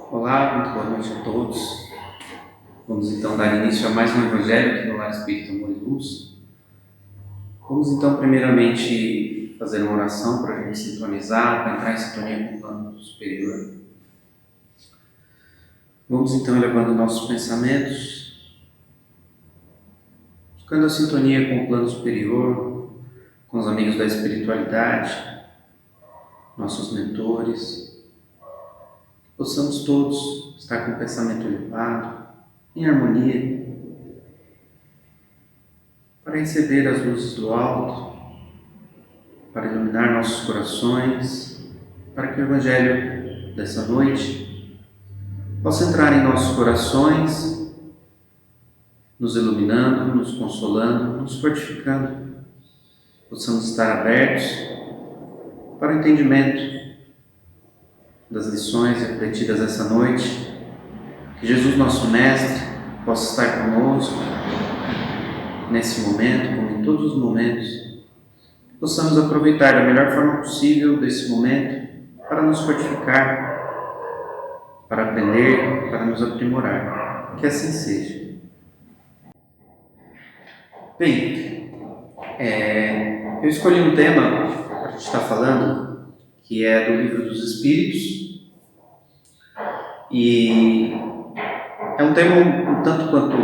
Olá, muito boa noite a todos. Vamos então dar início a mais um Evangelho aqui no Lar Espírita Amor e Luz. Vamos então primeiramente fazer uma oração para a gente sintonizar, para entrar em sintonia com o plano superior. Vamos então elevando nossos pensamentos, buscando a sintonia com o plano superior, com os amigos da espiritualidade, nossos mentores. Possamos todos estar com o pensamento elevado, em harmonia, para receber as luzes do alto, para iluminar nossos corações, para que o Evangelho dessa noite possa entrar em nossos corações, nos iluminando, nos consolando, nos fortificando. Possamos estar abertos para o entendimento das lições refletidas essa noite, que Jesus, nosso Mestre, possa estar conosco nesse momento, como em todos os momentos, que possamos aproveitar da melhor forma possível desse momento para nos fortificar, para aprender, para nos aprimorar. Que assim seja. Bem, eu escolhi um tema para a gente estar falando, que é do Livro dos Espíritos, e é um tema um tanto quanto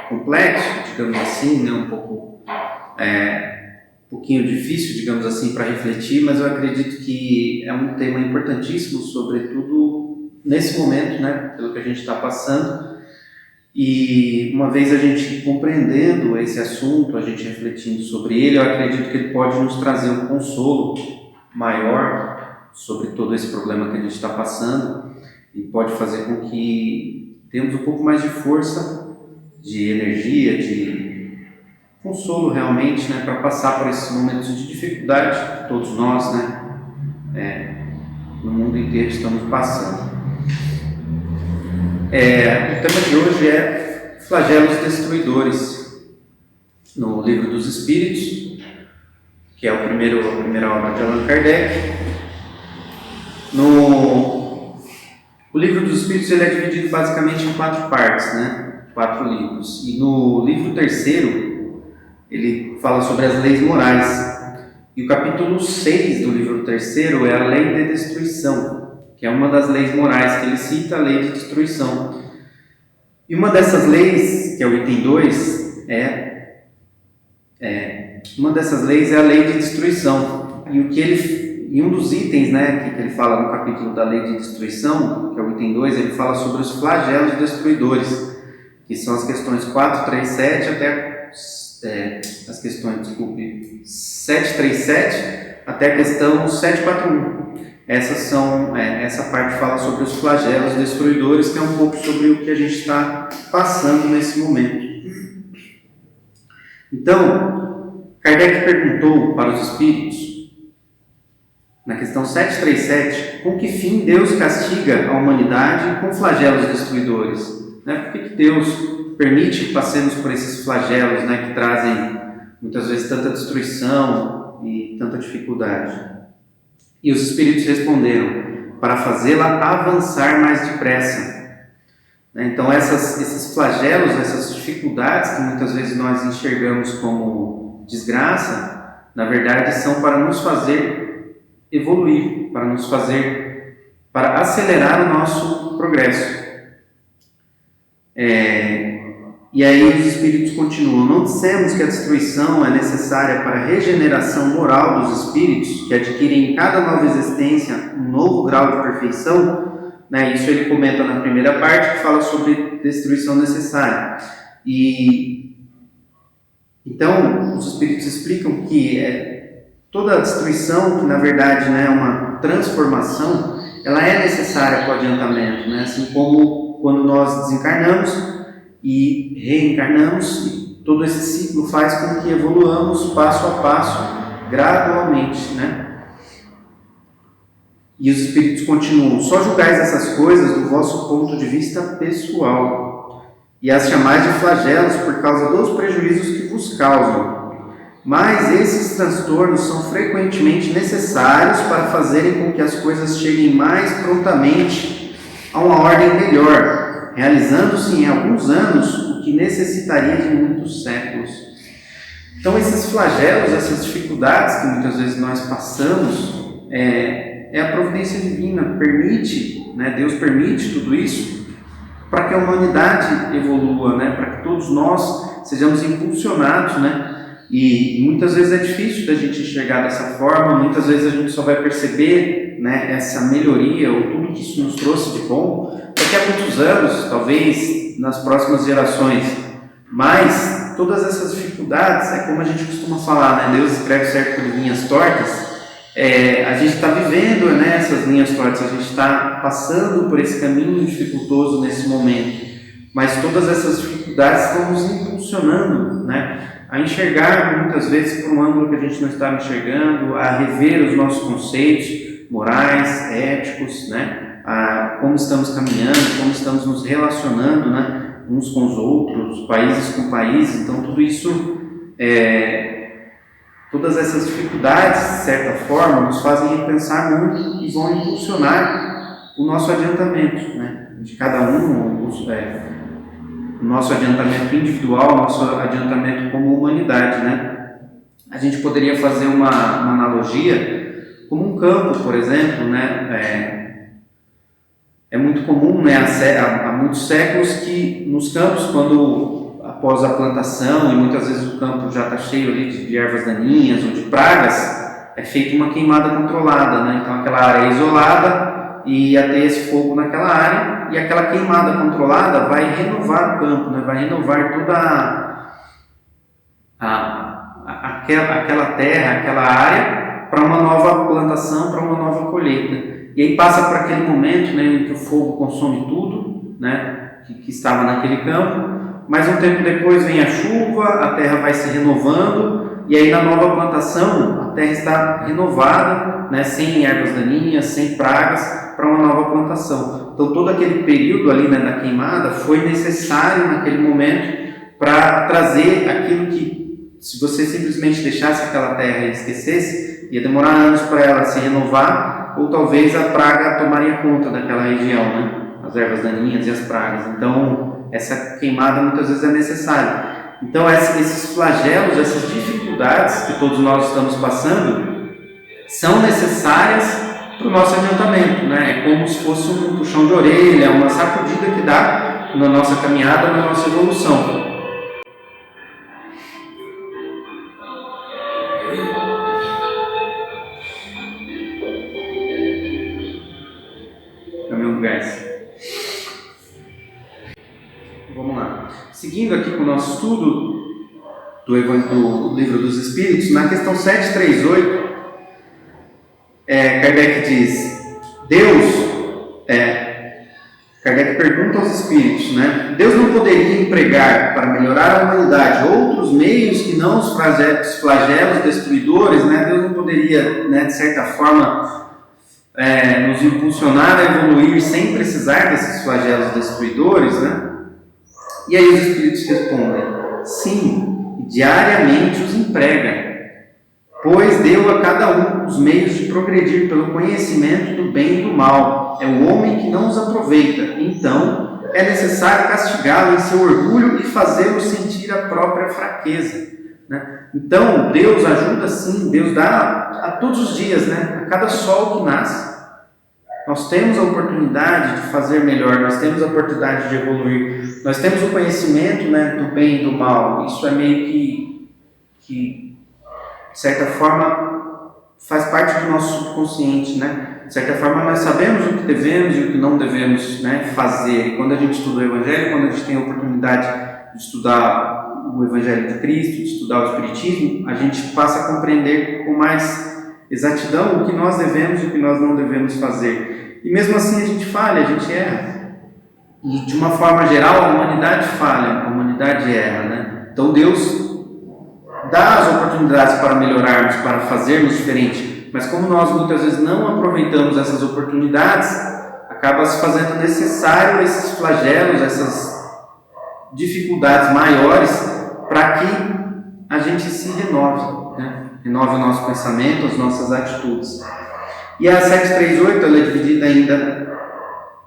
complexo, digamos assim, né? Um pouquinho difícil, digamos assim, para refletir, mas eu acredito que é um tema importantíssimo, sobretudo nesse momento, né? Pelo que a gente está passando. E uma vez a gente compreendendo esse assunto, a gente refletindo sobre ele, eu acredito que ele pode nos trazer um consolo maior sobre todo esse problema que a gente está passando, e pode fazer com que tenhamos um pouco mais de força, de energia, de consolo realmente, né, para passar por esses momentos de dificuldade que todos nós, né, no mundo inteiro estamos passando. O tema de hoje é flagelos destruidores, no Livro dos Espíritos, que é a primeira obra de Allan Kardec. O Livro dos Espíritos ele é dividido basicamente em 4 partes, né? 4 livros. E no livro terceiro, ele fala sobre as leis morais. E o capítulo 6 do livro terceiro é a lei de destruição, que é uma das leis morais que ele cita, a lei de destruição. E uma dessas leis, que é o item 2, uma dessas leis é a lei de destruição. E um dos itens, né, que ele fala no capítulo da lei de destruição, que é o item 2, ele fala sobre os flagelos destruidores, que são as questões 437 até as questões, 737 até a questão 741. Essa parte fala sobre os flagelos destruidores, que é um pouco sobre o que a gente está passando nesse momento. Então, Kardec perguntou para os espíritos, na questão 737, com que fim Deus castiga a humanidade com flagelos destruidores? Por que Deus permite que passemos por esses flagelos, né, que trazem muitas vezes tanta destruição e tanta dificuldade? E os espíritos responderam, para fazê-la avançar mais depressa. Então esses flagelos, essas dificuldades que muitas vezes nós enxergamos como desgraça, na verdade são para nos fazer evoluir, para acelerar o nosso progresso. E aí os espíritos continuam, não dissemos que a destruição é necessária para a regeneração moral dos espíritos, que adquirem em cada nova existência um novo grau de perfeição, né? Isso ele comenta na primeira parte, que fala sobre destruição necessária. E então os espíritos explicam que toda a destruição, que na verdade, né, é uma transformação, ela é necessária para o adiantamento, né? Assim como quando nós desencarnamos e reencarnamos, e todo esse ciclo faz com que evoluamos passo a passo, gradualmente, né? E os espíritos continuam, só julgais essas coisas do vosso ponto de vista pessoal. e as chamais de flagelos por causa dos prejuízos que vos causam. Mas esses transtornos são frequentemente necessários para fazerem com que as coisas cheguem mais prontamente a uma ordem melhor, realizando-se em alguns anos o que necessitaria de muitos séculos. Então esses flagelos, essas dificuldades que muitas vezes nós passamos, é a providência divina, permite, né, Deus permite tudo isso para que a humanidade evolua, né, para que todos nós sejamos impulsionados, né, e muitas vezes é difícil da gente enxergar dessa forma, muitas vezes a gente só vai perceber, né, essa melhoria ou tudo que isso nos trouxe de bom daqui a muitos anos, talvez nas próximas gerações, mas todas essas dificuldades, é como a gente costuma falar, né, Deus escreve certo por linhas tortas. A gente está vivendo, né, essas linhas tortas, a gente está passando por esse caminho dificultoso nesse momento, mas todas essas dificuldades estão nos impulsionando, né, a enxergar muitas vezes por um ângulo que a gente não estava enxergando, a rever os nossos conceitos morais, éticos, né, a como estamos caminhando, como estamos nos relacionando, né, uns com os outros, países com países. Então tudo isso todas essas dificuldades, de certa forma, nos fazem repensar muito e vão impulsionar o nosso adiantamento, né? De cada um, o nosso adiantamento individual, o nosso adiantamento como humanidade, né? A gente poderia fazer uma analogia como um campo, por exemplo, né? É muito comum, né, há muitos séculos que nos campos, após a plantação, e muitas vezes o campo já está cheio ali de ervas daninhas ou de pragas, é feita uma queimada controlada, né? Então aquela área é isolada e ia ter esse fogo naquela área, e aquela queimada controlada vai renovar o campo, né? Vai renovar toda aquela terra, aquela área, para uma nova plantação, para uma nova colheita. E aí passa para aquele momento, né, em que o fogo consome tudo, né, que estava naquele campo. Mas um tempo depois vem a chuva, a terra vai se renovando, e aí na nova plantação a terra está renovada, né, sem ervas daninhas, sem pragas, para uma nova plantação. Então todo aquele período ali, né, da queimada foi necessário naquele momento para trazer aquilo que, se você simplesmente deixasse aquela terra e esquecesse, ia demorar anos para ela se renovar, ou talvez a praga tomaria conta daquela região, né, as ervas daninhas e as pragas. Então essa queimada muitas vezes é necessária. Então esses flagelos, essas dificuldades que todos nós estamos passando, são necessárias para o nosso adiantamento, né? É como se fosse um puxão de orelha, uma sacudida que dá na nossa caminhada, na nossa evolução. Caminhão gás. Vamos lá. Seguindo aqui com o nosso estudo do Livro dos Espíritos, na questão 738, Kardec diz, Kardec pergunta aos Espíritos, né? Deus não poderia empregar para melhorar a humanidade outros meios que não os flagelos destruidores, né? Deus não poderia, né, de certa forma, nos impulsionar a evoluir sem precisar desses flagelos destruidores, né? E aí os Espíritos respondem, sim, e diariamente os emprega, pois deu a cada um os meios de progredir pelo conhecimento do bem e do mal. É o homem que não os aproveita, então é necessário castigá-lo em seu orgulho e fazê-lo sentir a própria fraqueza, né? Então Deus ajuda sim, Deus dá a todos os dias, né? A cada sol que nasce, nós temos a oportunidade de fazer melhor, nós temos a oportunidade de evoluir, nós temos o conhecimento, né, do bem e do mal. Isso é meio que de certa forma faz parte do nosso subconsciente, né? De certa forma nós sabemos o que devemos e o que não devemos, né, fazer. E quando a gente estuda o Evangelho, quando a gente tem a oportunidade de estudar o Evangelho de Cristo, de estudar o Espiritismo, a gente passa a compreender com mais exatidão o que nós devemos e o que nós não devemos fazer. E mesmo assim a gente falha, a gente erra. E de uma forma geral a humanidade falha, a humanidade erra, né? Então Deus dá as oportunidades para melhorarmos, para fazermos diferente, mas como nós muitas vezes não aproveitamos essas oportunidades, acaba se fazendo necessário esses flagelos, dificuldades maiores para que a gente se renove, né? Renove o nosso pensamento, as nossas atitudes. E a 738 ela é dividida ainda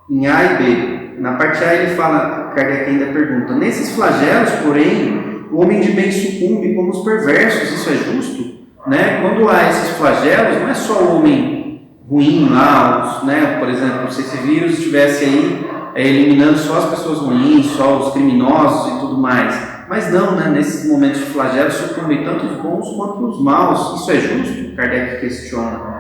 em A e B. Na parte A ele fala, Kardec ainda pergunta: nesses flagelos, porém, o homem de bem sucumbe como os perversos, isso é justo? Né? Quando há esses flagelos, não é só o homem ruim lá, né? Por exemplo, se esse vírus estivesse aí eliminando só as pessoas ruins, só os criminosos e tudo mais. Mas não, né? Nesses momentos de flagelo sucumbem tanto os bons quanto os maus. Isso é justo? Kardec questiona.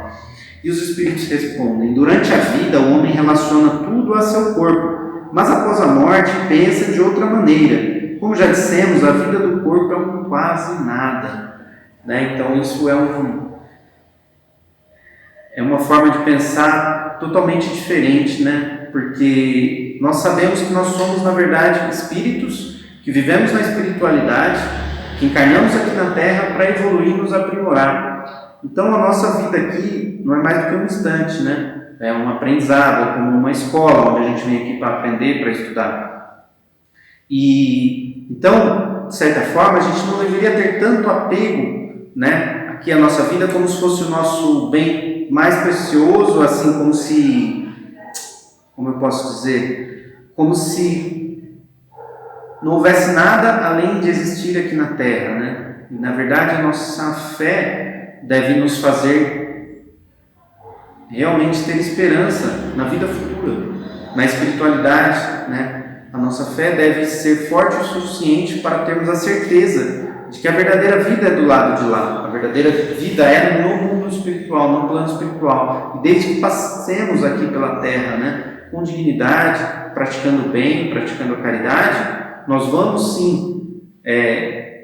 E os espíritos respondem: durante a vida o homem relaciona tudo a seu corpo, mas após a morte pensa de outra maneira. Como já dissemos, a vida do corpo é um quase nada, né? Então isso é uma forma de pensar totalmente diferente, né? Porque nós sabemos que nós somos, na verdade, espíritos que vivemos na espiritualidade, que encarnamos aqui na Terra para evoluir e nos aprimorar. Então a nossa vida aqui não é mais do que um instante, né? É um aprendizado, é como uma escola onde a gente vem aqui para aprender, para estudar. E então, de certa forma, a gente não deveria ter tanto apego, né, aqui à nossa vida como se fosse o nosso bem mais precioso, assim como eu posso dizer, como se não houvesse nada além de existir aqui na Terra, né? E, na verdade, a nossa fé deve nos fazer realmente ter esperança na vida futura, na espiritualidade, né? A nossa fé deve ser forte o suficiente para termos a certeza de que a verdadeira vida é do lado de lá. A verdadeira vida é no mundo espiritual, no plano espiritual. E desde que passemos aqui pela Terra, né, com dignidade, praticando o bem, praticando a caridade, nós vamos sim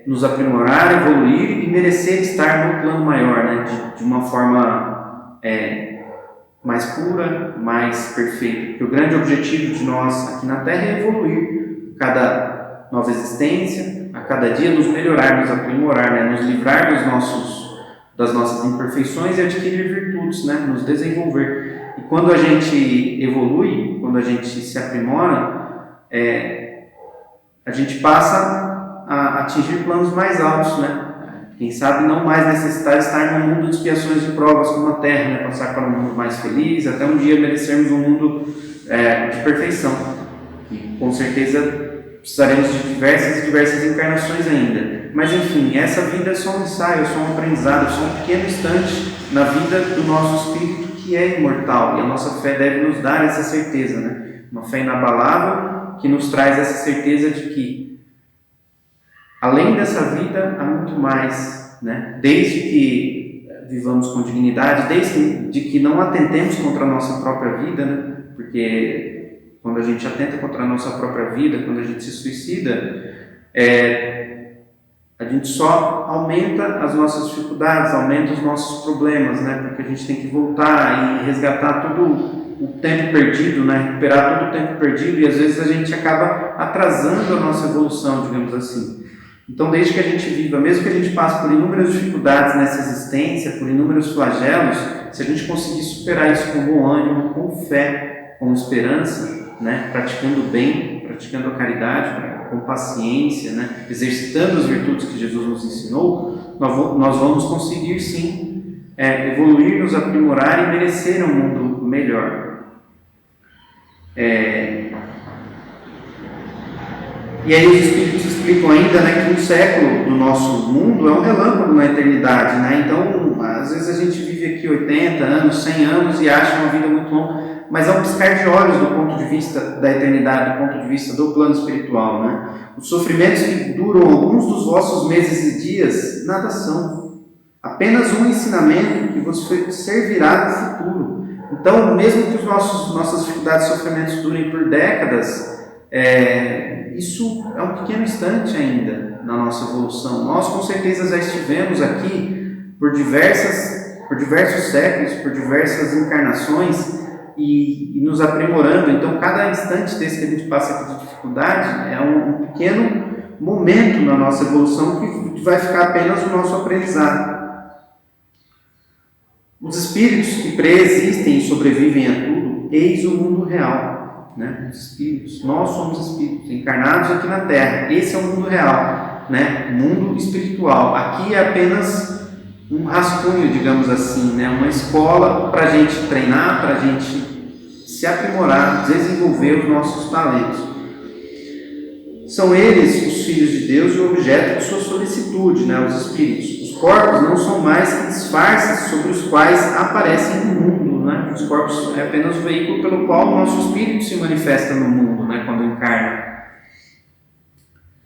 nos aprimorar, evoluir e merecer estar no plano maior, né, de uma forma mais pura, mais perfeita. Porque o grande objetivo de nós aqui na Terra é evoluir. Cada nova existência, a cada dia nos melhorar, nos aprimorar, né, nos livrar das nossas imperfeições e adquirir virtudes, né, nos desenvolver. E quando a gente evolui, quando a gente se aprimora, a gente passa a atingir planos mais altos, né? Quem sabe não mais necessitar estar num mundo de expiações e provas como a Terra, né? Passar para um mundo mais feliz, até um dia merecermos um mundo de perfeição. E com certeza precisaremos de diversas encarnações ainda. Mas enfim, essa vida é só um ensaio, é só um aprendizado, é só um pequeno instante na vida do nosso espírito que é imortal. E a nossa fé deve nos dar essa certeza, né? Uma fé inabalável que nos traz essa certeza de que além dessa vida, há muito mais, né? Desde que vivamos com dignidade, desde que não atentemos contra a nossa própria vida, né? Porque quando a gente atenta contra a nossa própria vida, quando a gente se suicida, a gente só aumenta as nossas dificuldades, aumenta os nossos problemas, né? Porque a gente tem que voltar e resgatar todo o tempo perdido, né? Recuperar todo o tempo perdido, e às vezes a gente acaba atrasando a nossa evolução, digamos assim. Então, desde que a gente viva, mesmo que a gente passe por inúmeras dificuldades nessa existência, por inúmeros flagelos, se a gente conseguir superar isso com bom ânimo, com fé, com esperança, né, praticando o bem, praticando a caridade, com paciência, né, exercitando as virtudes que Jesus nos ensinou, nós vamos conseguir sim evoluir, nos aprimorar e merecer um mundo melhor. E aí os Espíritos explicam ainda, né, que um século do nosso mundo é um relâmpago na eternidade, né? Então, às vezes a gente vive aqui 80 anos, 100 anos e acha uma vida muito longa, mas é um piscar de olhos do ponto de vista da eternidade, do ponto de vista do plano espiritual, né? Os sofrimentos que duram alguns dos vossos meses e dias, nada são. Apenas um ensinamento que vos servirá no futuro. Então, mesmo que nossas dificuldades e sofrimentos durem por décadas, isso é um pequeno instante ainda na nossa evolução. Nós com certeza já estivemos aqui por diversos séculos, por diversas encarnações e nos aprimorando. Então cada instante desse que a gente passa aqui de dificuldade é um pequeno momento na nossa evolução que vai ficar apenas o nosso aprendizado. Os espíritos que preexistem e sobrevivem a tudo, eis o mundo real. né? Os espíritos. Nós somos espíritos encarnados aqui na Terra. Esse é o mundo real, né? O mundo espiritual. Aqui é apenas um rascunho, digamos assim, né? Uma escola para a gente treinar, para a gente se aprimorar, desenvolver os nossos talentos. São eles os filhos de Deus e o objeto de sua solicitude, né? Os espíritos. Os corpos não são mais que disfarces sobre os quais aparecem no mundo, né? Os corpos é apenas o veículo pelo qual o nosso espírito se manifesta no mundo, né? Quando encarna.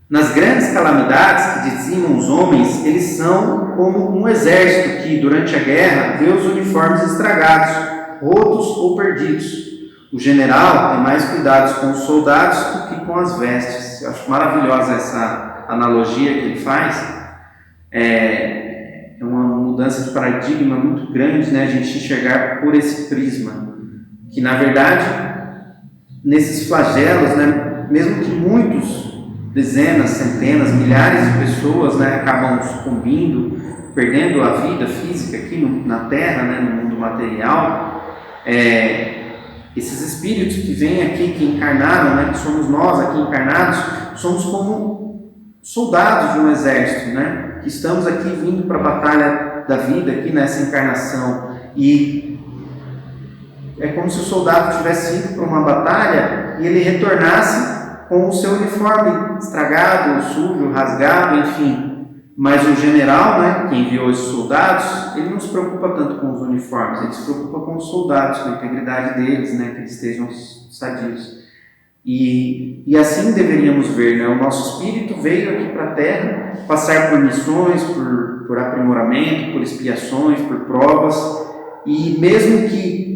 Nas grandes calamidades que dizimam os homens, eles são como um exército que, durante a guerra, vê os uniformes estragados, rotos ou perdidos. O general tem mais cuidados com os soldados do que com as vestes. Eu acho maravilhosa essa analogia que ele faz. É uma mudança de paradigma muito grande, né? A gente enxergar por esse prisma. Que, na verdade, nesses flagelos, né, mesmo que muitos, dezenas, centenas, milhares de pessoas, né, acabam sucumbindo, perdendo a vida física aqui na Terra, né, no mundo material, esses espíritos que vêm aqui, que encarnaram, né, que somos nós aqui encarnados, somos como soldados de um exército, né, que estamos aqui vindo para a batalha da vida, aqui nessa encarnação, e é como se o soldado tivesse ido para uma batalha e ele retornasse com o seu uniforme estragado, sujo, rasgado, enfim. Mas o general, né, que enviou esses soldados, ele não se preocupa tanto com os uniformes, ele se preocupa com os soldados, com a integridade deles, né, que eles estejam sadios. E assim deveríamos ver, né, o nosso espírito veio aqui para a Terra passar por missões, por aprimoramento, por expiações, por provas, e mesmo que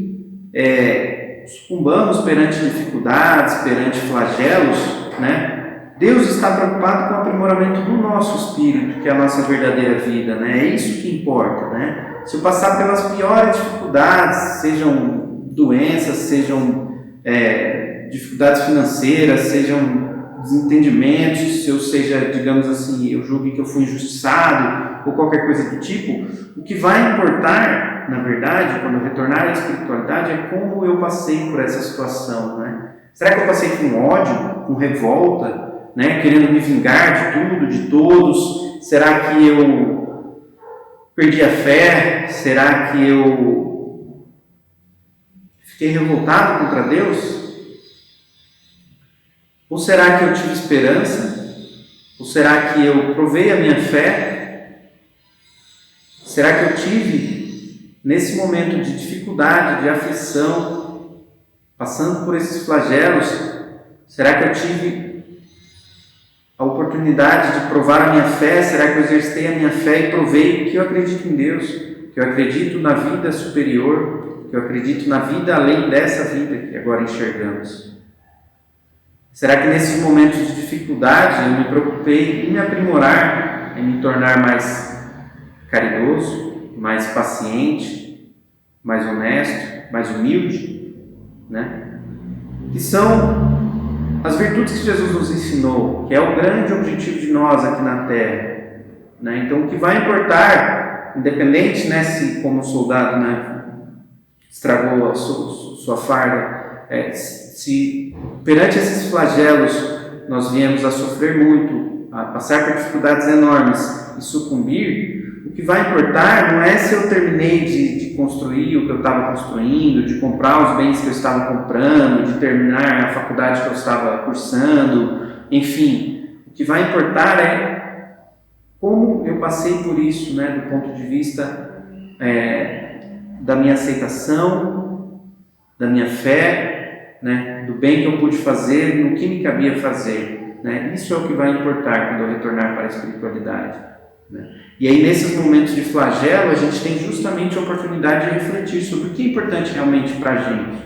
sucumbamos perante dificuldades, perante flagelos, né? Deus está preocupado com o aprimoramento do nosso espírito, que é a nossa verdadeira vida, né? É isso que importa, né? Se eu passar pelas piores dificuldades, sejam doenças, sejam dificuldades financeiras, sejam desentendimentos, se eu seja, digamos assim, eu julgue que eu fui injustiçado ou qualquer coisa do tipo, o que vai importar, na verdade, quando eu retornar à espiritualidade, é como eu passei por essa situação, né? Será que eu passei com ódio, com revolta, né? Querendo me vingar de tudo, de todos? Será que eu perdi a fé? Será que eu fiquei revoltado contra Deus? Ou será que eu tive esperança? Ou será que eu provei a minha fé? Será que eu tive, nesse momento de dificuldade, de aflição, passando por esses flagelos, será que eu tive a oportunidade de provar a minha fé? Será que eu exercitei a minha fé e provei que eu acredito em Deus, que eu acredito na vida superior, que eu acredito na vida além dessa vida que agora enxergamos? Será que nesses momentos de dificuldade eu me preocupei em me aprimorar, em me tornar mais caridoso, mais paciente, mais honesto, mais humilde, né? Que são as virtudes que Jesus nos ensinou, que é o grande objetivo de nós aqui na Terra, né? Então, o que vai importar, independente, né, se como soldado, né, estragou a sua farda, se perante esses flagelos nós viemos a sofrer muito, a passar por dificuldades enormes e sucumbir, o que vai importar não é se eu terminei de construir o que eu estava construindo, de comprar os bens que eu estava comprando, de terminar a faculdade que eu estava cursando, enfim. O que vai importar é como eu passei por isso, né, do ponto de vista da minha aceitação, da minha fé, né, do bem que eu pude fazer, no que me cabia fazer, né? Isso é o que vai importar quando eu retornar para a espiritualidade, né? E aí, nesses momentos de flagelo, a gente tem justamente a oportunidade de refletir sobre o que é importante realmente para a gente.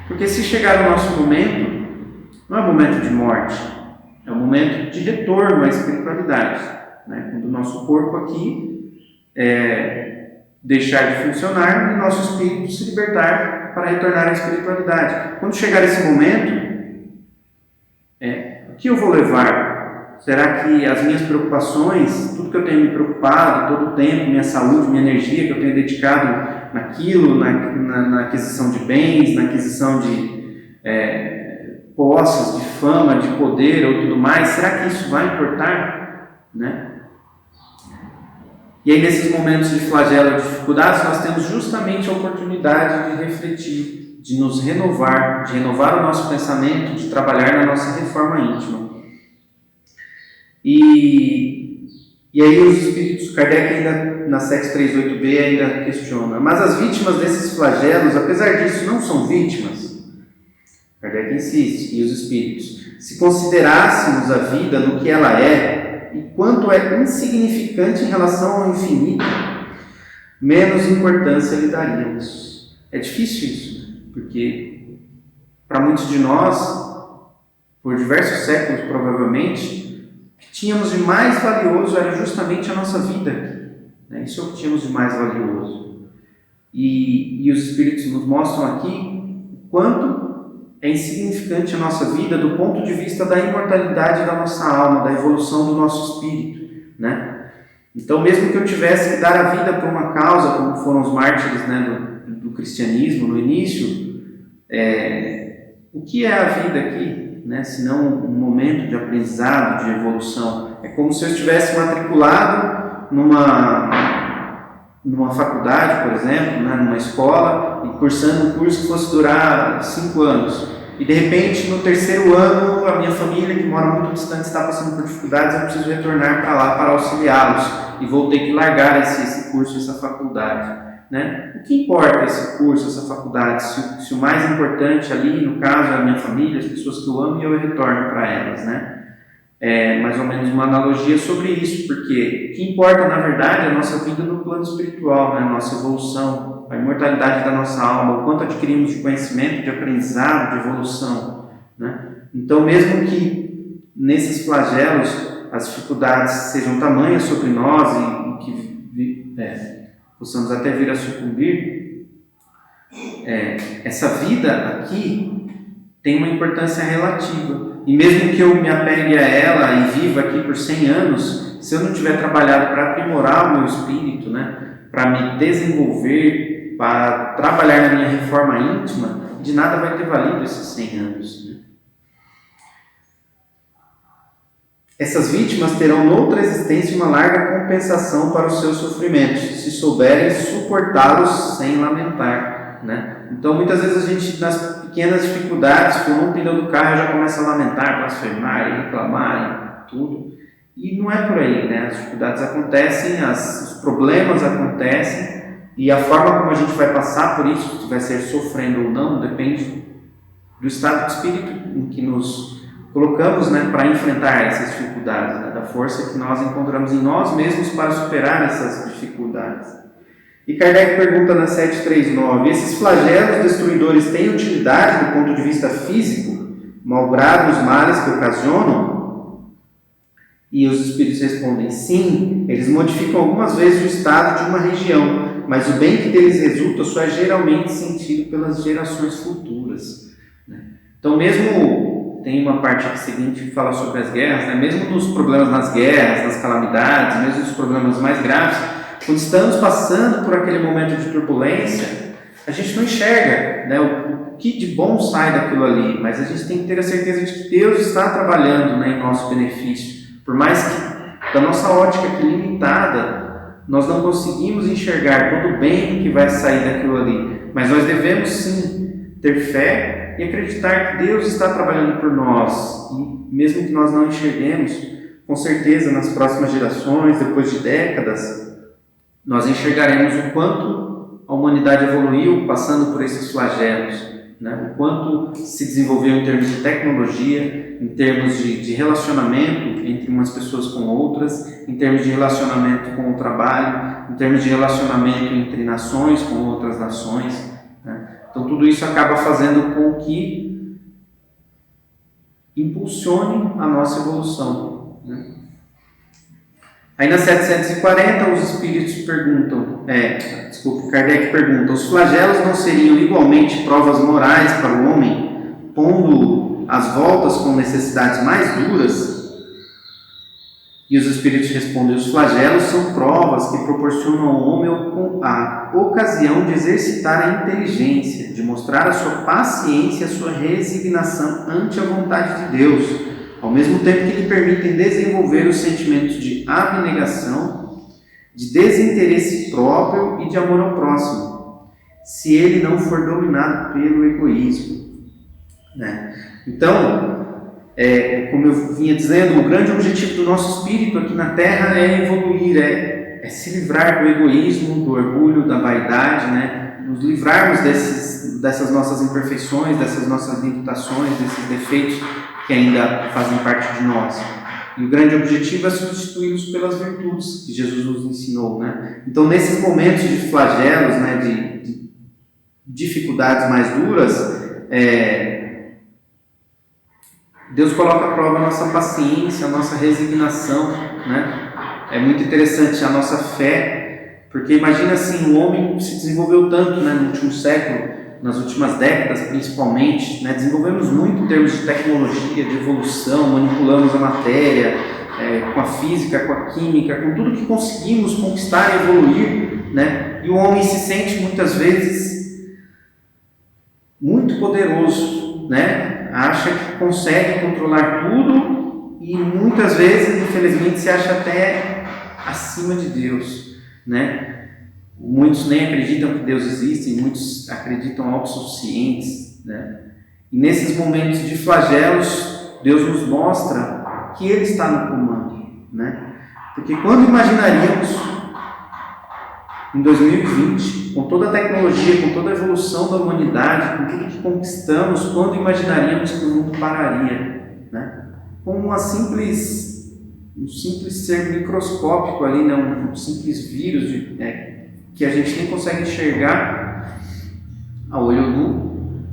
Porque se chegar o nosso momento, não é um momento de morte, é um momento de retorno à espiritualidade, né? Quando o nosso corpo aqui deixar de funcionar e nosso espírito se libertar para retornar à espiritualidade. Quando chegar esse momento, o que eu vou levar? Será que as minhas preocupações, tudo que eu tenho me preocupado, todo o tempo, minha saúde, minha energia que eu tenho dedicado naquilo, na aquisição de bens, na aquisição de posses, de fama, de poder ou tudo mais, será que isso vai importar? Né? E aí, nesses momentos de flagelo, de dificuldades, nós temos justamente a oportunidade de refletir, de nos renovar, de renovar o nosso pensamento, de trabalhar na nossa reforma íntima. E aí os espíritos, Kardec ainda, na SEX 38b, ainda questiona, mas as vítimas desses flagelos, apesar disso, não são vítimas? Kardec insiste, e os espíritos, se considerássemos a vida no que ela é, e quanto é insignificante em relação ao infinito, menos importância lhe daríamos. É difícil isso, porque para muitos de nós, por diversos séculos provavelmente, o que tínhamos de mais valioso era justamente a nossa vida. Né? Isso é o que tínhamos de mais valioso. E os Espíritos nos mostram aqui o quanto é insignificante a nossa vida do ponto de vista da imortalidade da nossa alma, da evolução do nosso espírito. Né? Então, mesmo que eu tivesse que dar a vida por uma causa, como foram os mártires, né, do cristianismo no início, o que é a vida aqui? Né, senão um momento de aprendizado, de evolução. É como se eu estivesse matriculado numa faculdade, por exemplo, né, numa escola, e cursando um curso que fosse durar 5 anos. E de repente, no 3º ano, a minha família, que mora muito distante, está passando por dificuldades, eu preciso retornar para lá para auxiliá-los. E vou ter que largar esse curso, essa faculdade. Né? O que importa esse curso, essa faculdade, se o mais importante ali, no caso, é a minha família, as pessoas que eu amo, e eu retorno para elas, né? É mais ou menos uma analogia sobre isso, porque o que importa, na verdade, é a nossa vida no plano espiritual, né? A nossa evolução, a imortalidade da nossa alma, o quanto adquirimos de conhecimento, de aprendizado, de evolução, né? Então, mesmo que nesses flagelos as dificuldades sejam tamanhas sobre nós e que possamos até vir a sucumbir, essa vida aqui tem uma importância relativa. E mesmo que eu me apegue a ela e viva aqui por 100 anos, se eu não tiver trabalhado para aprimorar o meu espírito, né, para me desenvolver, para trabalhar na minha reforma íntima, de nada vai ter valido esses 100 anos. Né? Essas vítimas terão noutra existência uma larga compensação para os seus sofrimentos, se souberem suportá-los sem lamentar. Né? Então, muitas vezes a gente, nas pequenas dificuldades, por um pneu do carro, já começa a lamentar, blasfemar, reclamar e tudo. E não é por aí, né? As dificuldades acontecem, os problemas acontecem, e a forma como a gente vai passar por isso, se vai ser sofrendo ou não, depende do estado de espírito em que nos colocamos, né, para enfrentar essas dificuldades, né, da força que nós encontramos em nós mesmos para superar essas dificuldades. E Kardec pergunta na 739, esses flagelos destruidores têm utilidade do ponto de vista físico, malgrado os males que ocasionam? E os espíritos respondem, sim, eles modificam algumas vezes o estado de uma região, mas o bem que deles resulta só é geralmente sentido pelas gerações futuras. Então, mesmo, tem uma parte aqui seguinte que fala sobre as guerras, né? Mesmo nos problemas nas guerras, nas calamidades, mesmo nos problemas mais graves, quando estamos passando por aquele momento de turbulência, a gente não enxerga, né, o que de bom sai daquilo ali, mas a gente tem que ter a certeza de que Deus está trabalhando, né, em nosso benefício. Por mais que, da nossa ótica aqui limitada, nós não conseguimos enxergar todo o bem que vai sair daquilo ali, mas nós devemos sim ter fé e acreditar que Deus está trabalhando por nós, e mesmo que nós não enxerguemos, com certeza nas próximas gerações, depois de décadas, nós enxergaremos o quanto a humanidade evoluiu passando por esses flagelos, né? O quanto se desenvolveu em termos de tecnologia, em termos de relacionamento entre umas pessoas com outras, em termos de relacionamento com o trabalho, em termos de relacionamento entre nações com outras nações. Né? Então tudo isso acaba fazendo com que impulsione a nossa evolução. Né? Aí na 740 os espíritos perguntam, Kardec pergunta, os flagelos não seriam igualmente provas morais para o homem, pondo as voltas com necessidades mais duras? E os espíritos respondem: os flagelos são provas que proporcionam ao homem a ocasião de exercitar a inteligência, de mostrar a sua paciência e a sua resignação ante a vontade de Deus, ao mesmo tempo que lhe permitem desenvolver os sentimentos de abnegação, de desinteresse próprio e de amor ao próximo, se ele não for dominado pelo egoísmo, né? Então, como eu vinha dizendo, o grande objetivo do nosso espírito aqui na Terra é evoluir, é se livrar do egoísmo, do orgulho, da vaidade, né? Nos livrarmos dessas nossas imperfeições, dessas nossas limitações, desses defeitos que ainda fazem parte de nós. E o grande objetivo é substituí-los pelas virtudes que Jesus nos ensinou, né? Então, nesses momentos de flagelos, né, de dificuldades mais duras, Deus coloca à prova a nossa paciência, a nossa resignação, né? É muito interessante a nossa fé, porque imagina assim, o homem se desenvolveu tanto, né, no último século, nas últimas décadas principalmente, né? Desenvolvemos muito em termos de tecnologia, de evolução, manipulamos a matéria, com a física, com a química, com tudo que conseguimos conquistar e evoluir, né? E o homem se sente muitas vezes muito poderoso, né? Acha que consegue controlar tudo e muitas vezes, infelizmente, se acha até acima de Deus, né? Muitos nem acreditam que Deus existe, muitos acreditam autossuficientes, né? E nesses momentos de flagelos, Deus nos mostra que Ele está no comando, né? Porque quando imaginaríamos em 2020, com toda a tecnologia, com toda a evolução da humanidade, com tudo que conquistamos, quando imaginaríamos que o mundo pararia, né? Com um simples ser microscópico ali, né? Um simples vírus que a gente nem consegue enxergar a olho nu,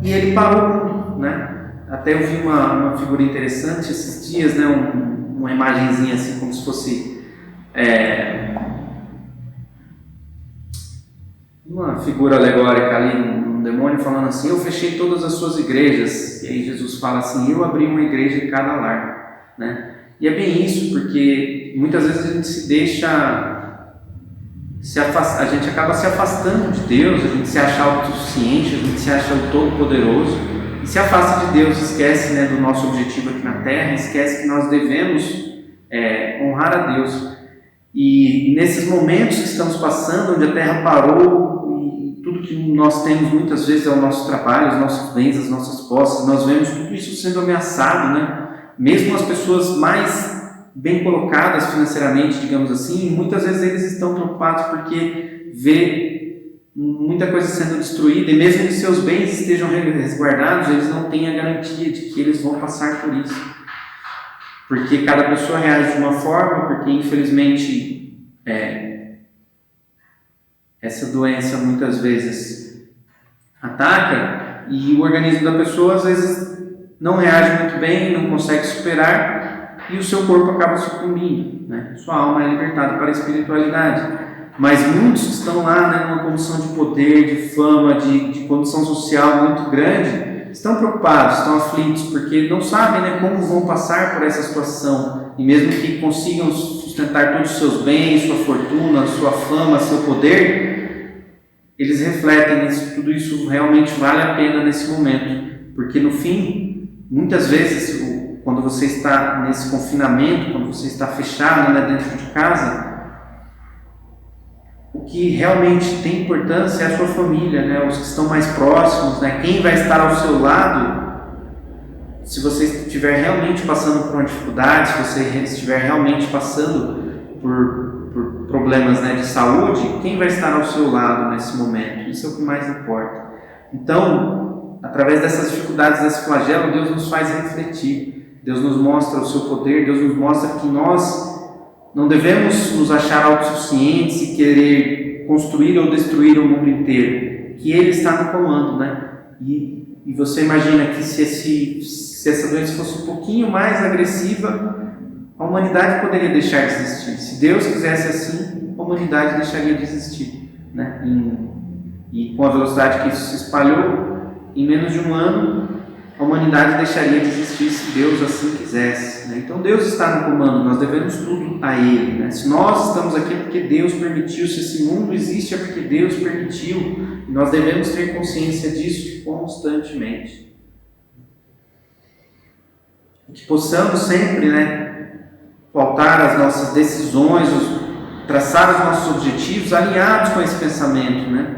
e ele parou o mundo, né? Até eu vi uma figura interessante esses dias, né? Uma imagenzinha assim, como se fosse uma figura alegórica ali, um demônio falando assim: eu fechei todas as suas igrejas. E aí Jesus fala assim: eu abri uma igreja em cada lar, né? E é bem isso, porque muitas vezes a gente se deixa a gente acaba se afastando de Deus, a gente se acha autossuficiente, a gente se acha o todo-poderoso e se afasta de Deus, esquece, né, do nosso objetivo aqui na Terra, esquece que nós devemos honrar a Deus. E nesses momentos que estamos passando, onde a Terra parou e tudo que nós temos muitas vezes é o nosso trabalho, os nossos bens, as nossas posses, nós vemos tudo isso sendo ameaçado, né? Mesmo as pessoas mais bem colocadas financeiramente, digamos assim, muitas vezes eles estão preocupados porque vê muita coisa sendo destruída, e mesmo que seus bens estejam resguardados, eles não têm a garantia de que eles vão passar por isso, porque cada pessoa reage de uma forma, porque infelizmente essa doença muitas vezes ataca e o organismo da pessoa às vezes não reage muito bem, não consegue superar, e o seu corpo acaba sucumbindo, né? Sua alma é libertada para a espiritualidade. Mas muitos que estão lá, né, numa condição de poder, de fama, de condição social muito grande, estão preocupados, estão aflitos, porque não sabem, né, como vão passar por essa situação. E mesmo que consigam sustentar todos os seus bens, sua fortuna, sua fama, seu poder, eles refletem se tudo isso realmente vale a pena nesse momento. Porque no fim, muitas vezes, quando você está nesse confinamento, quando você está fechado, né, dentro de casa, o que realmente tem importância é a sua família, né, os que estão mais próximos, né, quem vai estar ao seu lado. Se você estiver realmente passando por uma dificuldade, se você estiver realmente passando por problemas, né, de saúde, quem vai estar ao seu lado nesse momento? Isso é o que mais importa. Então, através dessas dificuldades, desse flagelo, Deus nos faz refletir. Deus nos mostra o seu poder, Deus nos mostra que nós não devemos nos achar autossuficientes e querer construir ou destruir o mundo inteiro, que Ele está no comando, né? E você imagina que se essa doença fosse um pouquinho mais agressiva, a humanidade poderia deixar de existir. Se Deus quisesse assim, a humanidade deixaria de existir, né? E com a velocidade que isso se espalhou, em menos de um ano, a humanidade deixaria de existir se Deus assim quisesse, né? Então Deus está no comando, nós devemos tudo a Ele, né? Se nós estamos aqui é porque Deus permitiu, se esse mundo existe é porque Deus permitiu, e nós devemos ter consciência disso constantemente. Que possamos sempre, né, pautar as nossas decisões, traçar os nossos objetivos alinhados com esse pensamento, né?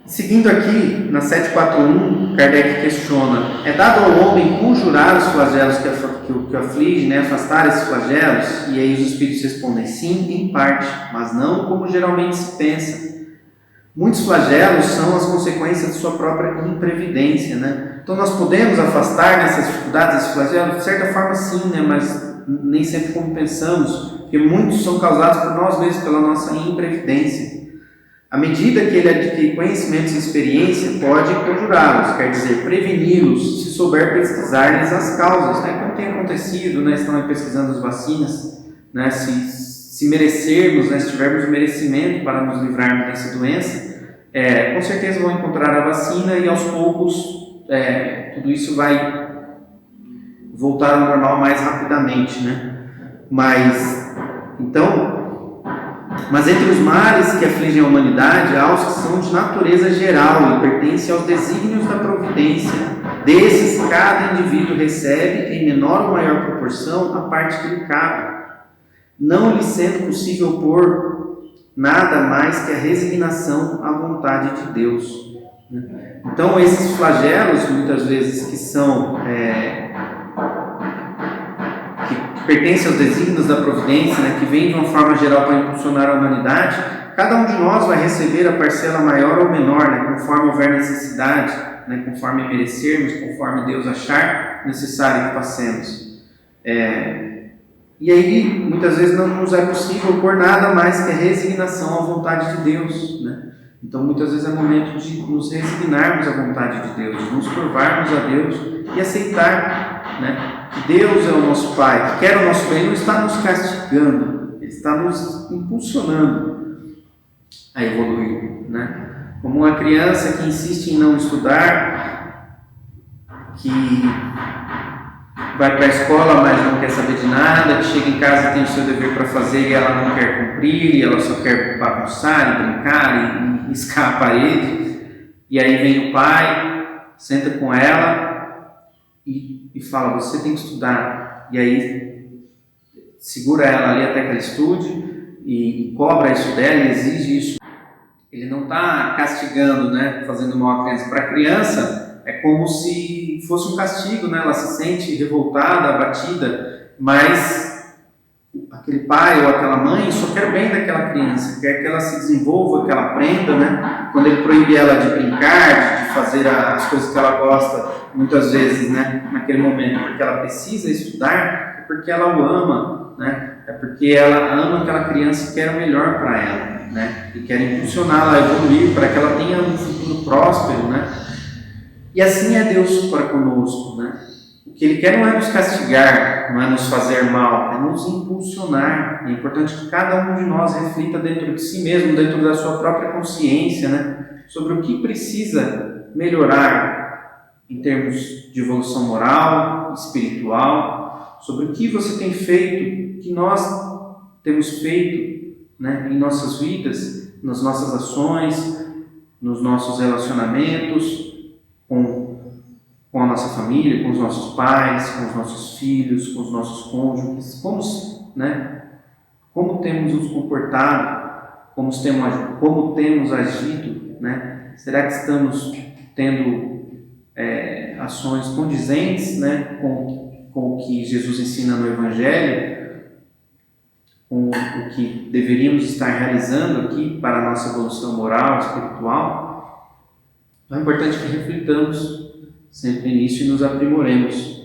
Seguindo aqui, na 741, Kardec questiona: é dado ao homem conjurar os flagelos que o afligem, né, afastar esses flagelos? E aí os espíritos respondem: sim, em parte, mas não como geralmente se pensa. Muitos flagelos são as consequências de sua própria imprevidência, né? Então nós podemos afastar nessas dificuldades esses flagelos? De certa forma sim, né, mas nem sempre como pensamos, porque muitos são causados por nós mesmos, pela nossa imprevidência. À medida que ele adquire conhecimentos e experiência, pode conjurá-los, quer dizer, preveni-los, se souber pesquisar-lhes as causas, né? Como tem acontecido, né? Estão pesquisando as vacinas, né? Se merecermos, né? Se tivermos o merecimento para nos livrarmos dessa doença, com certeza vão encontrar a vacina e aos poucos tudo isso vai voltar ao normal mais rapidamente, né? Mas entre os males que afligem a humanidade, há os que são de natureza geral e pertencem aos desígnios da providência. Desses, cada indivíduo recebe, em menor ou maior proporção, a parte que lhe cabe, não lhe sendo possível pôr nada mais que a resignação à vontade de Deus. Então, esses flagelos, muitas vezes, que são... pertence aos desígnios da providência, né, que vem de uma forma geral para impulsionar a humanidade, cada um de nós vai receber a parcela maior ou menor, né, conforme houver necessidade, né, conforme merecermos, conforme Deus achar necessário que passemos. E aí, muitas vezes, não nos é possível pôr nada mais que a resignação à vontade de Deus, né? Então, muitas vezes é momento de nos resignarmos à vontade de Deus, de nos curvarmos a Deus e aceitar, né, que Deus é o nosso Pai, que quer o nosso bem, não está nos castigando, Ele está nos impulsionando a evoluir, né? Como uma criança que insiste em não estudar, que vai para a escola, mas não quer saber de nada, que chega em casa e tem o seu dever para fazer e ela não quer cumprir, e ela só quer bagunçar e brincar e riscar a parede. E aí vem o pai, senta com ela e fala: você tem que estudar. E aí segura ela ali até que ela estude e cobra isso dela e exige isso. Ele não está castigando, né, fazendo mal à criança. Para a criança é como se fosse um castigo, né? Ela se sente revoltada, abatida, mas aquele pai ou aquela mãe só quer o bem daquela criança, quer que ela se desenvolva, que ela aprenda, né? Quando ele proíbe ela de brincar, de fazer as coisas que ela gosta, muitas vezes, né, naquele momento, porque ela precisa estudar, é porque ela o ama, né? É porque ela ama aquela criança e quer o melhor para ela, né? E quer impulsioná-la a evoluir para que ela tenha um futuro próspero, né? E assim é Deus para conosco, né? O que Ele quer não é nos castigar, não é nos fazer mal, é nos impulsionar. É importante que cada um de nós reflita dentro de si mesmo, dentro da sua própria consciência, né? Sobre o que precisa melhorar em termos de evolução moral, espiritual, sobre o que você tem feito, que nós temos feito, né, em nossas vidas, nas nossas ações, nos nossos relacionamentos, com a nossa família, com os nossos pais, com os nossos filhos, com os nossos cônjuges, como temos nos comportado, como temos agido, né? Será que estamos tendo ações condizentes, né, com o que Jesus ensina no Evangelho, com o que deveríamos estar realizando aqui para a nossa evolução moral, espiritual? Então é importante que reflitamos sempre nisso e nos aprimoremos.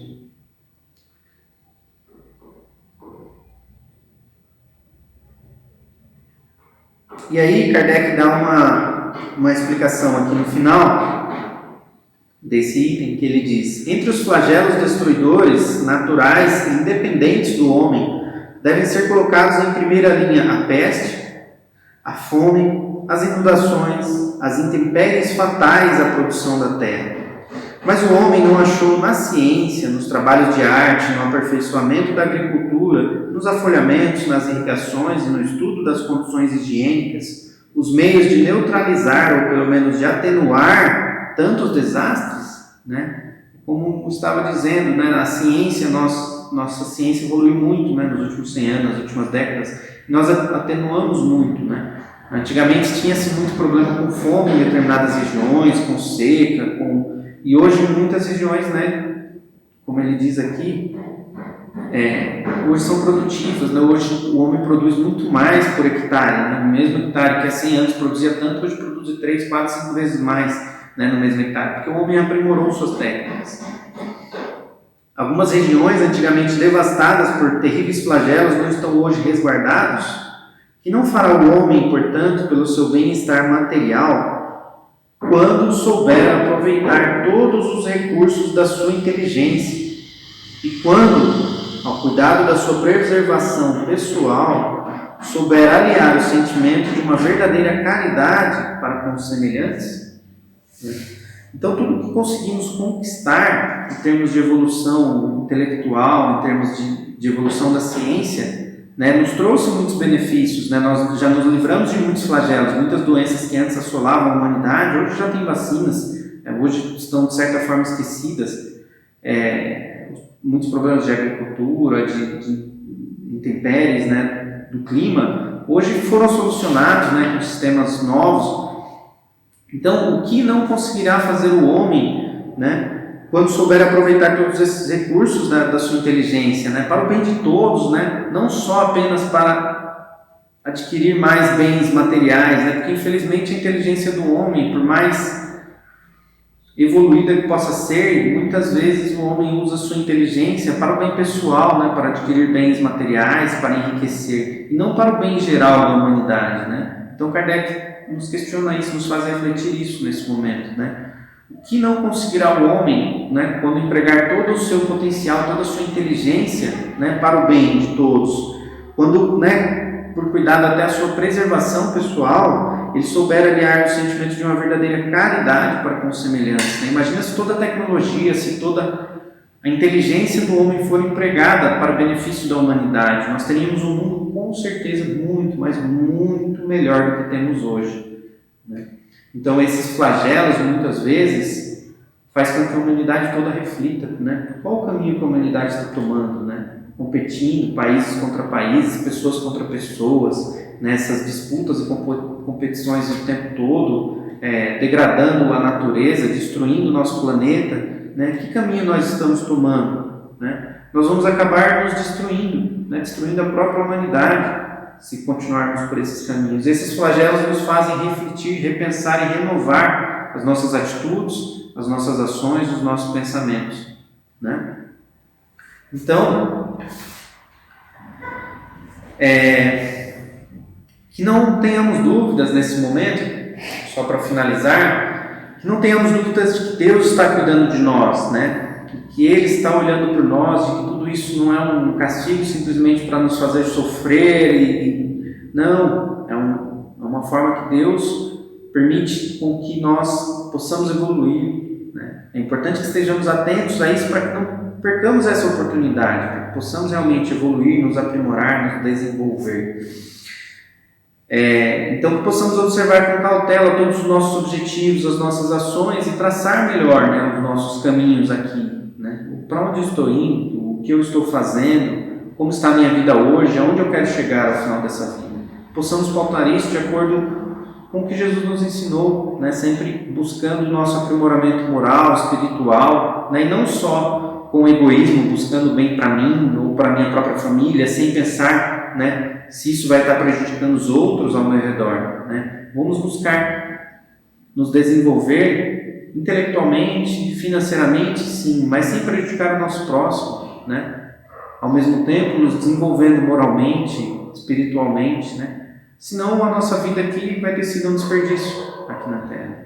E aí Kardec dá uma explicação aqui no final desse item, que ele diz: entre os flagelos destruidores naturais e independentes do homem, devem ser colocados em primeira linha a peste, a fome, as inundações, as intempéries fatais à produção da terra. Mas o homem não achou na ciência, nos trabalhos de arte, no aperfeiçoamento da agricultura, nos afolhamentos, nas irrigações e no estudo das condições higiênicas, os meios de neutralizar ou pelo menos de atenuar tantos desastres, né? Como estava dizendo, né, a ciência, nossa ciência evoluiu muito, né, nos últimos 100 anos, nas últimas décadas, e nós atenuamos muito, né? Antigamente tinha-se muito problema com fome em determinadas regiões, com seca, e hoje em muitas regiões, né, como ele diz aqui, hoje são produtivas, né? Hoje o homem produz muito mais por hectare, né? O mesmo hectare que há 100 anos produzia tanto, hoje produz 3, 4, 5 vezes mais, né, no mesmo hectare, porque o homem aprimorou suas técnicas. Algumas regiões antigamente devastadas por terríveis flagelos não estão hoje resguardados, que não fará o homem, portanto, pelo seu bem-estar material, quando souber aproveitar todos os recursos da sua inteligência e quando, ao cuidado da sua preservação pessoal, souber aliar o sentimento de uma verdadeira caridade para com os semelhantes. Então, tudo que conseguimos conquistar em termos de evolução intelectual, em termos de evolução da ciência, né, nos trouxe muitos benefícios, né? Nós já nos livramos de muitos flagelos, muitas doenças que antes assolavam a humanidade, hoje já tem vacinas, hoje estão de certa forma esquecidas, muitos problemas de agricultura, de intempéries, né, do clima, hoje foram solucionados, né, com sistemas novos. Então, o que não conseguirá fazer o homem, né, quando souber aproveitar todos esses recursos da sua inteligência, né, para o bem de todos, né, não só apenas para adquirir mais bens materiais, né, porque infelizmente a inteligência do homem, por mais evoluída que possa ser, muitas vezes o homem usa a sua inteligência para o bem pessoal, né, para adquirir bens materiais, para enriquecer, e não para o bem geral da humanidade, né? Então Kardec nos questiona isso, nos faz refletir isso nesse momento, né? O que não conseguirá o homem, né, quando empregar todo o seu potencial, toda a sua inteligência, né, para o bem de todos, quando, né, por cuidado até a sua preservação pessoal, ele souber aliar o sentimento de uma verdadeira caridade para com os semelhantes, né? Imagina se toda a tecnologia, se toda a inteligência do homem for empregada para o benefício da humanidade, nós teríamos um mundo com certeza muito, mas muito melhor do que temos hoje, né? Então esses flagelos muitas vezes faz com que a humanidade toda reflita, né? Qual o caminho que a humanidade está tomando, né? Competindo, países contra países, pessoas contra pessoas, nessas disputas e competições o tempo todo, degradando a natureza, destruindo o nosso planeta, né? Que caminho nós estamos tomando, né? Nós vamos acabar nos destruindo, né? Destruindo a própria humanidade, se continuarmos por esses caminhos. Esses flagelos nos fazem refletir, repensar e renovar as nossas atitudes, as nossas ações, os nossos pensamentos, né? Então, que não tenhamos dúvidas nesse momento, só para finalizar, que não tenhamos dúvidas de que Deus está cuidando de nós, né? Que Ele está olhando por nós, de que tudo isso não é um castigo simplesmente para nos fazer sofrer, não, é uma forma que Deus permite com que nós possamos evoluir, né? É importante que estejamos atentos a isso para que não percamos essa oportunidade, para que possamos realmente evoluir, nos aprimorar, nos desenvolver. Então que possamos observar com cautela todos os nossos objetivos, as nossas ações e traçar melhor, né, os nossos caminhos aqui, né? Para onde eu estou indo, o que eu estou fazendo, como está a minha vida hoje, aonde eu quero chegar ao final dessa vida. Possamos pautar isso de acordo com o que Jesus nos ensinou, né? Sempre buscando o nosso aprimoramento moral, espiritual, né? E não só com egoísmo, buscando bem para mim ou para minha própria família, sem pensar, né, se isso vai estar prejudicando os outros ao meu redor, né? Vamos buscar nos desenvolver intelectualmente, financeiramente, sim, mas sem prejudicar o nosso próximo, né? Ao mesmo tempo, nos desenvolvendo moralmente, espiritualmente, né? Senão a nossa vida aqui vai ter sido um desperdício aqui na Terra.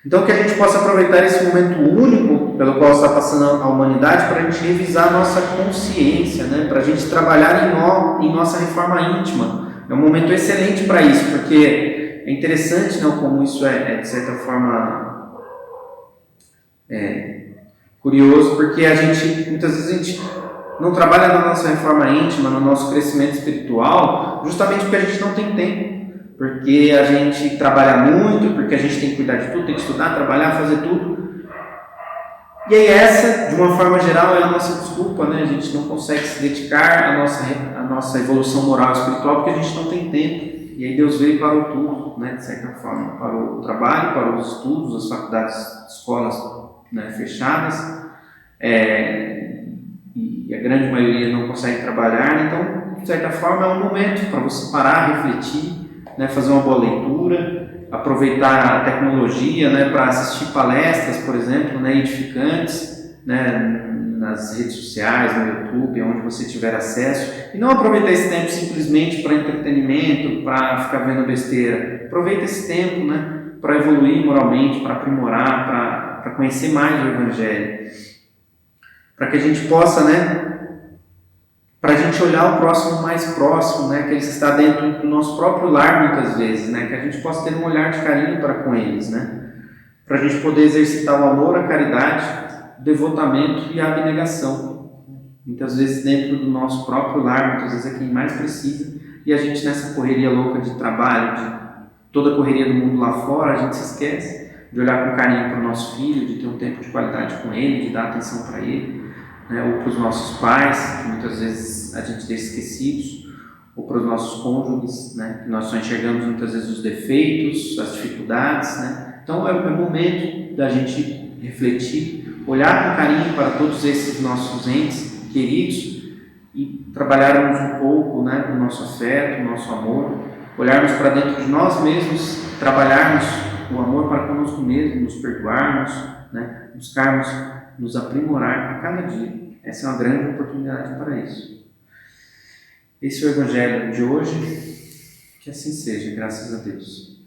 Então que a gente possa aproveitar esse momento único pelo qual está passando a humanidade para a gente revisar a nossa consciência, né? Para a gente trabalhar em nossa reforma íntima. É um momento excelente para isso, porque é interessante, não, como isso de certa forma curioso, porque muitas vezes a gente não trabalha na nossa reforma íntima, no nosso crescimento espiritual, justamente porque a gente não tem tempo, porque a gente trabalha muito, porque a gente tem que cuidar de tudo, tem que estudar, trabalhar, fazer tudo. E aí essa, de uma forma geral, é a nossa desculpa, né? A gente não consegue se dedicar à nossa evolução moral e espiritual porque a gente não tem tempo. E aí Deus veio e parou tudo, né? De certa forma, parou o trabalho, parou os estudos, as faculdades, escolas, né, fechadas, e a grande maioria não consegue trabalhar. Então, de certa forma, é um momento para você parar, refletir, né? Fazer uma boa leitura, aproveitar a tecnologia, né, para assistir palestras, por exemplo, né, edificantes, né, nas redes sociais, no YouTube, onde você tiver acesso, e não aproveitar esse tempo simplesmente para entretenimento, para ficar vendo besteira. Aproveita esse tempo, né, para evoluir moralmente, para aprimorar, para conhecer mais o Evangelho, para que a gente possa, né, para a gente olhar o próximo mais próximo, né, que ele está dentro do nosso próprio lar muitas vezes, né, que a gente possa ter um olhar de carinho para com eles, né, para a gente poder exercitar o amor, a caridade, o devotamento e a abnegação. Muitas vezes dentro do nosso próprio lar, muitas vezes é quem mais precisa, e a gente nessa correria louca de trabalho, de toda a correria do mundo lá fora, a gente se esquece de olhar com carinho para o nosso filho, de ter um tempo de qualidade com ele, de dar atenção para ele, né, ou para os nossos pais, que muitas vezes a gente deixa esquecidos, ou para os nossos cônjuges, né, que nós só enxergamos muitas vezes os defeitos, as dificuldades, né. Então é o momento da gente refletir, olhar com carinho para todos esses nossos entes queridos e trabalharmos um pouco, né, o nosso afeto, o nosso amor, olharmos para dentro de nós mesmos, trabalharmos o amor para conosco mesmos, nos perdoarmos, né, buscarmos nos aprimorar a cada dia. Essa é uma grande oportunidade para isso. Esse é o Evangelho de hoje. Que assim seja, graças a Deus.